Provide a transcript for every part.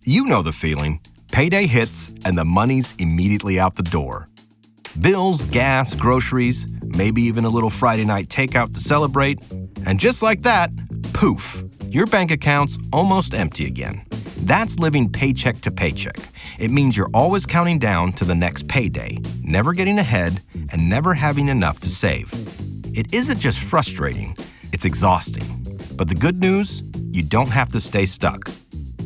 You know the feeling. Payday hits and the money's immediately out the door. Bills, gas, groceries, maybe even a little Friday night takeout to celebrate. And just like that, poof, your bank account's almost empty again. That's living paycheck to paycheck. It means you're always counting down to the next payday, never getting ahead, and never having enough to save. It isn't just frustrating, it's exhausting. But the good news, you don't have to stay stuck.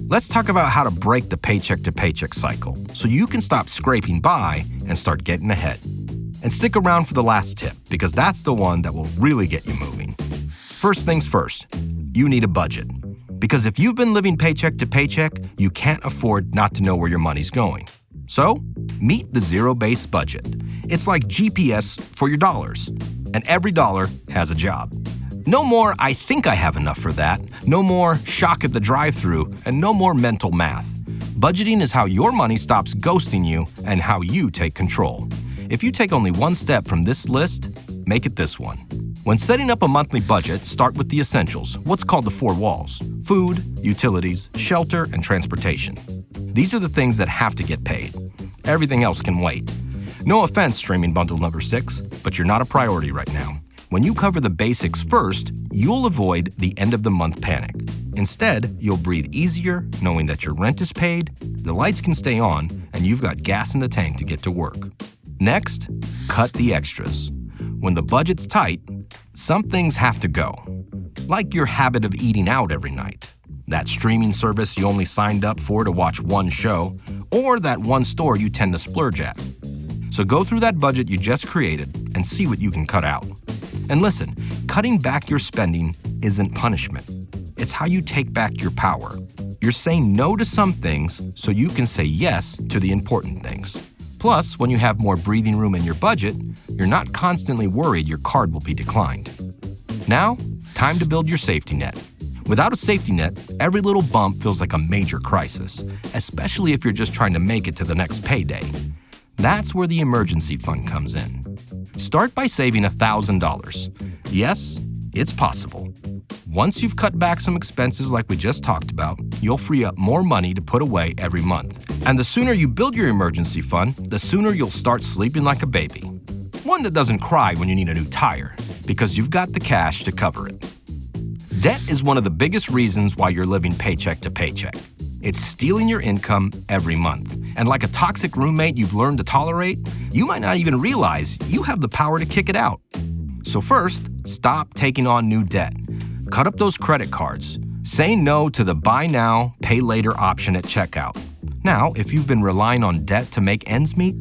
Let's talk about how to break the paycheck to paycheck cycle so you can stop scraping by and start getting ahead. And stick around for the last tip because that's the one that will really get you moving. First things first, you need a budget. Because if you've been living paycheck to paycheck, you can't afford not to know where your money's going. So, meet the zero-based budget. It's like GPS for your dollars, and every dollar has a job. No more, I think I have enough for that. No more shock at the drive-thru, and no more mental math. Budgeting is how your money stops ghosting you and how you take control. If you take only one step from this list, make it this one. When setting up a monthly budget, start with the essentials, what's called the 4 walls: food, utilities, shelter, and transportation. These are the things that have to get paid. Everything else can wait. No offense, streaming bundle number 6, but you're not a priority right now. When you cover the basics first, you'll avoid the end-of-the-month panic. Instead, you'll breathe easier knowing that your rent is paid, the lights can stay on, and you've got gas in the tank to get to work. Next, cut the extras. When the budget's tight, some things have to go. Like your habit of eating out every night, that streaming service you only signed up for to watch one show, or that one store you tend to splurge at. So go through that budget you just created and see what you can cut out. And listen, cutting back your spending isn't punishment. It's how you take back your power. You're saying no to some things so you can say yes to the important things. Plus, when you have more breathing room in your budget, you're not constantly worried your card will be declined. Now, time to build your safety net. Without a safety net, every little bump feels like a major crisis, especially if you're just trying to make it to the next payday. That's where the emergency fund comes in. Start by saving $1,000. Yes, it's possible. Once you've cut back some expenses like we just talked about, you'll free up more money to put away every month. And the sooner you build your emergency fund, the sooner you'll start sleeping like a baby. One that doesn't cry when you need a new tire, because you've got the cash to cover it. Debt is one of the biggest reasons why you're living paycheck to paycheck. It's stealing your income every month. And like a toxic roommate you've learned to tolerate, you might not even realize you have the power to kick it out. So first, stop taking on new debt. Cut up those credit cards. Say no to the buy now, pay later option at checkout. Now, if you've been relying on debt to make ends meet,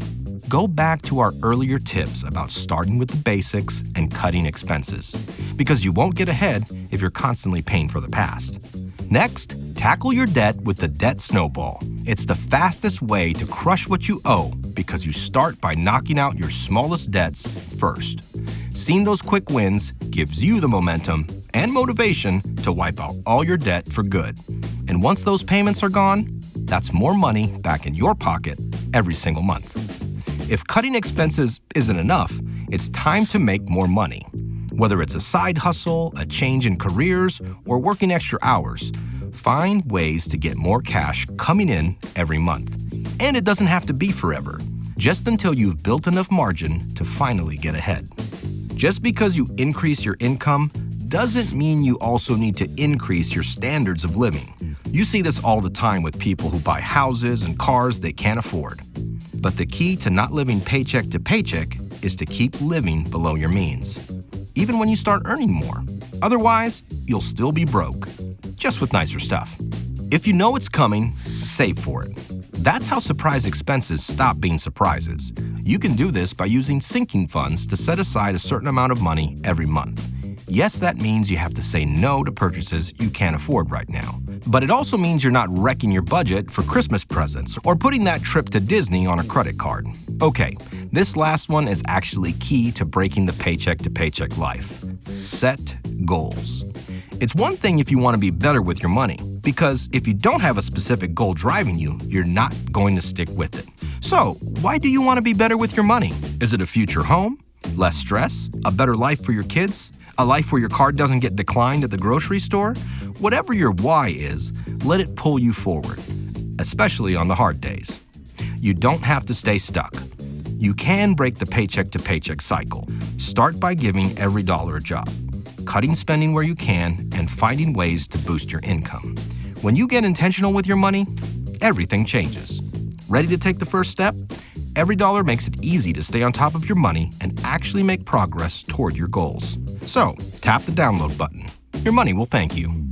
go back to our earlier tips about starting with the basics and cutting expenses, because you won't get ahead if you're constantly paying for the past. Next, tackle your debt with the debt snowball. It's the fastest way to crush what you owe because you start by knocking out your smallest debts first. Seeing those quick wins gives you the momentum and motivation to wipe out all your debt for good. And once those payments are gone, that's more money back in your pocket every single month. If cutting expenses isn't enough, it's time to make more money. Whether it's a side hustle, a change in careers, or working extra hours, find ways to get more cash coming in every month. And it doesn't have to be forever, just until you've built enough margin to finally get ahead. Just because you increase your income doesn't mean you also need to increase your standards of living. You see this all the time with people who buy houses and cars they can't afford. But the key to not living paycheck to paycheck is to keep living below your means, even when you start earning more. Otherwise, you'll still be broke, just with nicer stuff. If you know it's coming, save for it. That's how surprise expenses stop being surprises. You can do this by using sinking funds to set aside a certain amount of money every month. Yes, that means you have to say no to purchases you can't afford right now. But it also means you're not wrecking your budget for Christmas presents or putting that trip to Disney on a credit card. Okay, this last one is actually key to breaking the paycheck to paycheck life. Set goals. It's one thing if you want to be better with your money, because if you don't have a specific goal driving you, you're not going to stick with it. So, why do you want to be better with your money? Is it a future home? Less stress? A better life for your kids? A life where your card doesn't get declined at the grocery store? Whatever your why is, let it pull you forward. especially on the hard days. You don't have to stay stuck. You can break the paycheck-to-paycheck cycle. Start by giving every dollar a job, cutting spending where you can, and finding ways to boost your income. When you get intentional with your money, everything changes. Ready to take the first step? Every dollar makes it easy to stay on top of your money and actually make progress toward your goals. So, tap the download button. Your money will thank you.